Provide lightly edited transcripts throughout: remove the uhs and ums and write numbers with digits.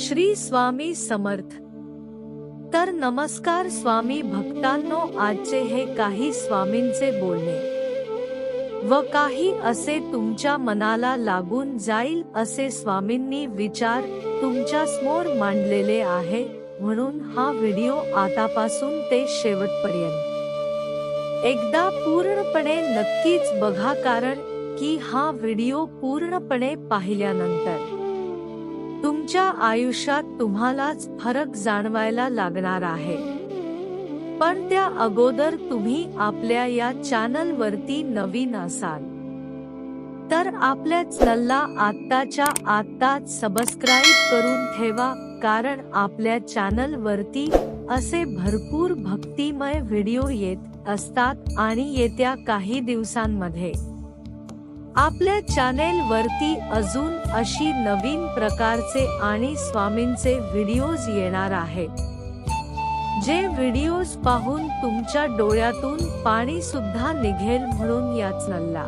श्री स्वामी समर्थ। तर नमस्कार स्वामी भक्तांनो, आजचे हे काही स्वामींचे बोलणे व काही असे तुमच्या मनाला लागून जाईल असे स्वामींनी विचार तुमच्या समोर मांडलेले आहे, म्हणून हा व्हिडिओ आतापासून ते शेवटपर्यंत एकदा पूर्णपणे नक्कीच बघा, कारण की हा व्हिडिओ पूर्णपणे पाहिल्यानंतर तुमच्या आयुष्यात तुम्हालाच फरक जाणवायला लागणार आहे। पण त्या अगोदर तुम्ही आपल्या या चॅनल वरती नवीन असाल तर आपल्या चॅनलला आत्ताच्या आत्ताच सबस्क्राइब करून ठेवा, कारण आपल्या चॅनल वरती असे भरपूर भक्तिमय व्हिडिओ येत असतात आणि येत्या काही दिवसांमध्ये आपल्या चॅनेल वरती अजून अशी नवीन प्रकारचे आणि स्वामींचे व्हिडिओज येणार आहेत, जे व्हिडिओज पाहून तुमच्या डोळ्यातून पाणी सुद्धा निघेल। म्हणून या चॅनलला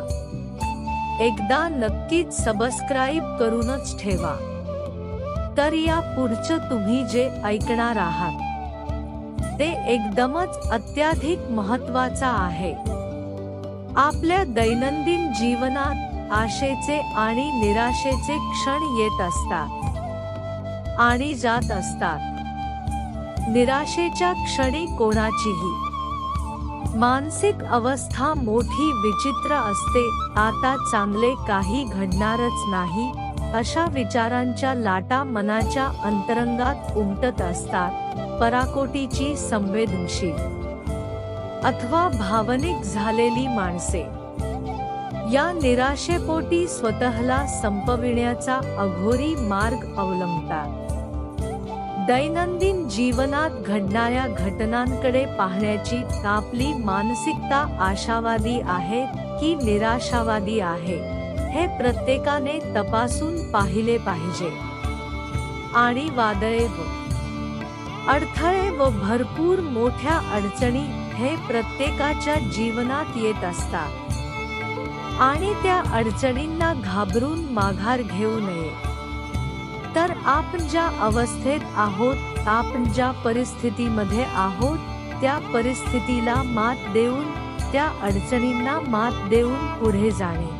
एकदा नक्कीच सबस्क्राइब करूनच ठेवा। तर या पुढचं तुम्ही जे ऐकणार आहात ते एकदमच अत्याधिक महत्त्वाचा आहे। आपल्या दैनंदिन जीवनात आशेचे आणि निराशेचे क्षण येत असतात आणि जात असतात। निराशेच्या क्षणी कोणाचीही मानसिक अवस्था मोठी विचित्र असते। आता चांगले काही घडणारच नाही, अशा विचारांच्या लाटा मनाच्या अंतरंगात उमटत असतात। पराकोटीची संवेदनशील अथवा भावनिक झालेली माणसे या निराशेपोटी स्वतःला संपविण्याचा अघोरी मार्ग अवलंबतात। दैनंदिन जीवनात घडणाऱ्या घटनांकडे पाहण्याची आपली मानसिकता आशावादी आहे की निराशावादी आहे, हे प्रत्येकाने तपासून पाहिले पाहिजे। आणि वादळे व अडथळे व भरपूर मोठ्या अडचणी हे प्रत्येकाच्या जीवनात येत असतात आणि त्या अडचणींना घाबरून माघार घेऊ नये। तर आपण ज्या अवस्थेत आहोत, आपण ज्या परिस्थितीमध्ये आहोत, त्या परिस्थितीला मात देऊन, त्या अडचणींना मात देऊन पुढे जाणे,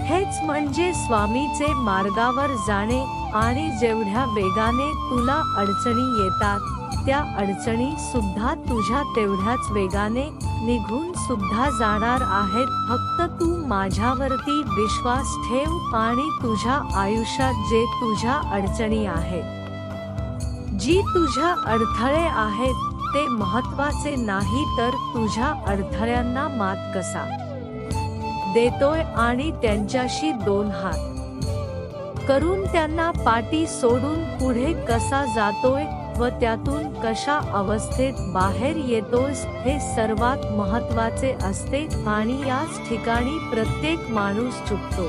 हेच म्हणजे स्वामीचे मार्गावर जाणे। आणि जेवढ्या वेगाने तुला अडचणी येतात, त्या अडचणी सुद्धा तुझ्या तेवढ्याच वेगाने निघून सुद्धा जाणार आहेत। फक्त तू माझ्यावरती विश्वास ठेव आणि तुझ्या आयुष्यात जे तुझ्या अडचणी आहेत, जी तुझ्या अडथळे आहेत, ते महत्त्वाचे नाही, तर तुझ्या अडथळ्यांना मात कसा देतोय आणि त्यांच्याशी दोन हात करून त्यांना पाठी सोडून पुढे कसा जातोय व त्यातून कशा अवस्थेत बाहेर येतोस, हे सर्वात महत्त्वाचे असते। आणि याच ठिकाणी प्रत्येक माणूस चुकतो।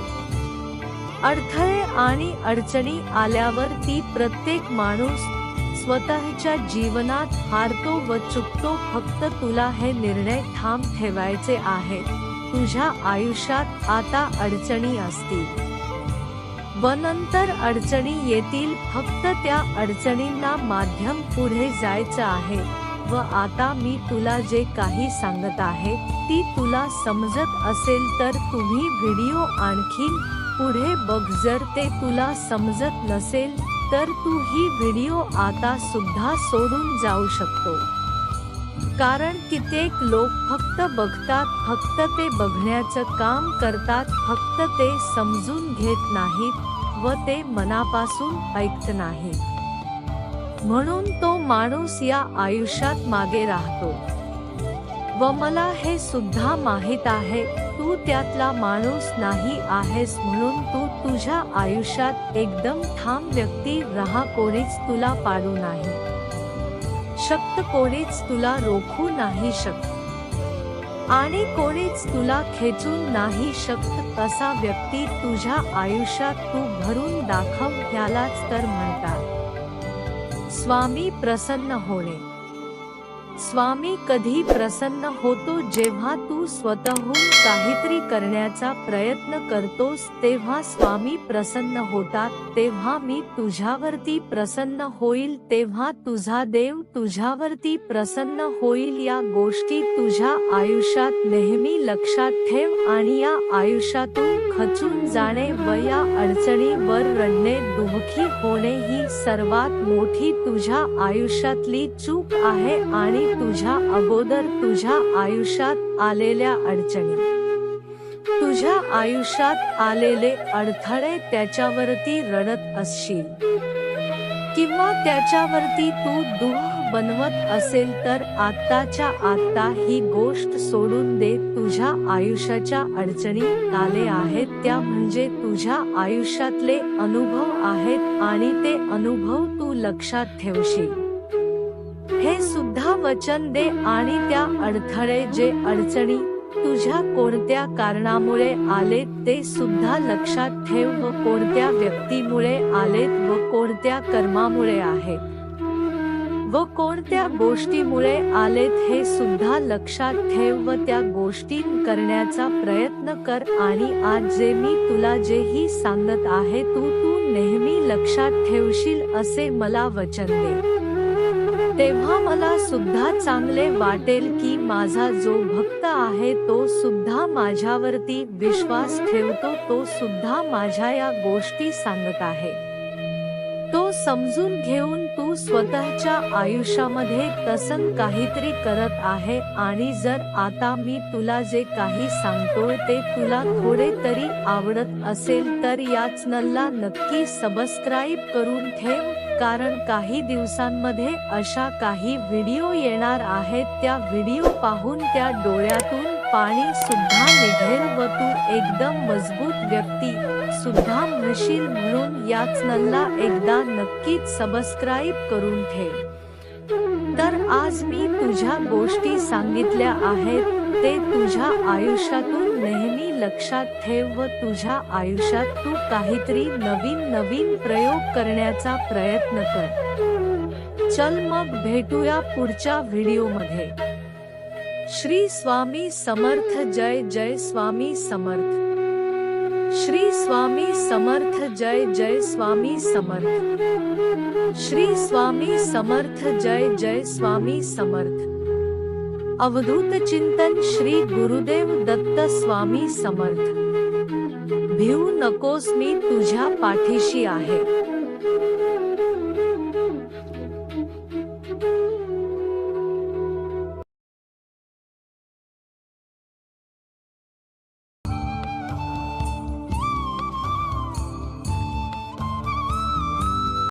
अडथळे आणि अडचणी आल्यावर ती प्रत्येक माणूस स्वतःच्या जीवनात हारतो व चुकतो। फक्त तुला हे निर्णय ठाम ठेवायचे आहे, तुझ्या आयुष्यात आता अडचणी असतील व नंतर अडचणी येतील, फक्त त्या अडचणींना माध्यम पुढे जायचं आहे। व आता मी तुला जे काही सांगत आहे ती तुला समजत असेल तर तुम्ही व्हिडिओ आणखीन पुढे बघ। जर ते तुला समजत नसेल तर तू ही व्हिडिओ आता सुद्धा सोडून जाऊ शकतो, कारण कित्येक लोक फक्त बघतात, फक्त ते बघण्याचं काम करतात, फक्त ते समजून घेत नाहीत व ते मनापासून ऐकत नाहीत। म्हणून तो माणूस या आयुष्यात मागे राहतो। व मला हे सुद्धा माहीत आहे, तू त्यातला माणूस नाही आहेस, म्हणून तू तुझ्या आयुष्यात एकदम ठाम व्यक्ती राहा। कोणीच तुला पाडू नाही शकत, कोणीच तुला रोखू नाही शकत आणि कोणीच तुला खेचून नाही शकत। असा व्यक्ती तुझ्या आयुष्यात तू भरून दाखव, त्यालाच तर म्हणतात स्वामी प्रसन्न होणे। स्वामी कधी प्रसन्न होतो जेव्हा तू स्वतःहून काहीतरी करण्याचा प्रयत्न करतोस तेव्हा स्वामी प्रसन्न होतात. तेव्हा मी तुझ्यावरती प्रसन्न होईल, तेव्हा तुझा देव तुझ्यावरती प्रसन्न होईल. या गोष्टी तुझ्या आयुष्यात नेहमी लक्षात ठेव आणि या आयुष्यातून खचून जाणे व या अडचणीवर रडणे, दुःखी होणे ही सर्वात मोठी तुझ्या आयुष्यातली चूक आहे आणि तुझ्या अगोदर तुझ्या आयुष्यात आलेल्या अडचणी, तुझ्या आयुष्यात आलेले अडथळे त्याच्यावरती रडत असशील किंवा त्याच्यावरती तू दुःख बनवत असेल तर आत्ताच्या आत्ता ही गोष्ट सोडून दे. तुझ्या आयुष्याच्या अडचणी आले आहेत त्या म्हणजे तुझ्या आयुष्यातले अनुभव आहेत आणि ते अनुभव तू लक्षात ठेवशील हे सुद्धा वचन दे. आणि त्या अडथळे जे अडचणी तुझ्या कोणत्या कारणामुळे आलेत ते सुद्धा लक्षात ठेव व कोणत्या व्यक्तीमुळे आलेत व कोणत्या कर्मामुळे आहेत व कोणत्या गोष्टीमुळे आलेत हे सुद्धा लक्षात ठेव व त्या गोष्टी करण्याचा प्रयत्न कर. आणि आज जे मी तुला जेही सांगत आहे तू नेहमी लक्षात ठेवशील असे मला वचन दे. तेव्हा मला सुद्धा चांगले वाटेल की माझा जो भक्त आहे तो सुद्धा माझ्यावरती विश्वास ठेवतो, तो सुद्धा माझ्या या गोष्टी सांगत आहे. तो समजून घेऊन तू स्वतःच्या आयुष्यामध्ये तसं काहीतरी करत आहे. आणि जर आता मी तुला जे काही सांगतोय ते तुला थोडे तरी आवडत असेल तर या चॅनलला नक्की सबस्क्राईब करून ठेव, कारण काही दिवसांमध्ये अशा काही व्हिडिओ येणार आहेत. त्या व्हिडिओ पाहून त्या डोळ्यातून पाणी सुद्धा निघेल व तू एकदम मजबूत व्यक्ती सुद्धा म्हणशील. म्हणून या चॅनलला एकदा नक्कीच सबस्क्राईब करून ठेव. तर आज मी तुझ्या गोष्टी सांगितल्या आहेत ते तुझ्या आयुष्यातून नेहमी लक्षात ठेव व तुझ्या आयुष्यात तू काहीतरी नवीन प्रयोग करण्याचा प्रयत्न कर. चल मग भेटूया पुढच्या व्हिडिओमध्ये. श्री स्वामी समर्थ. जय जय स्वामी समर्थ. श्री स्वामी समर्थ. जय जय स्वामी समर्थ. श्री स्वामी समर्थ. जय जय स्वामी समर्थ. अवधूत चिंतन श्री गुरुदेव दत्त स्वामी समर्थ. भिवू नकोस, मी तुझ्या पाठीशी आहे.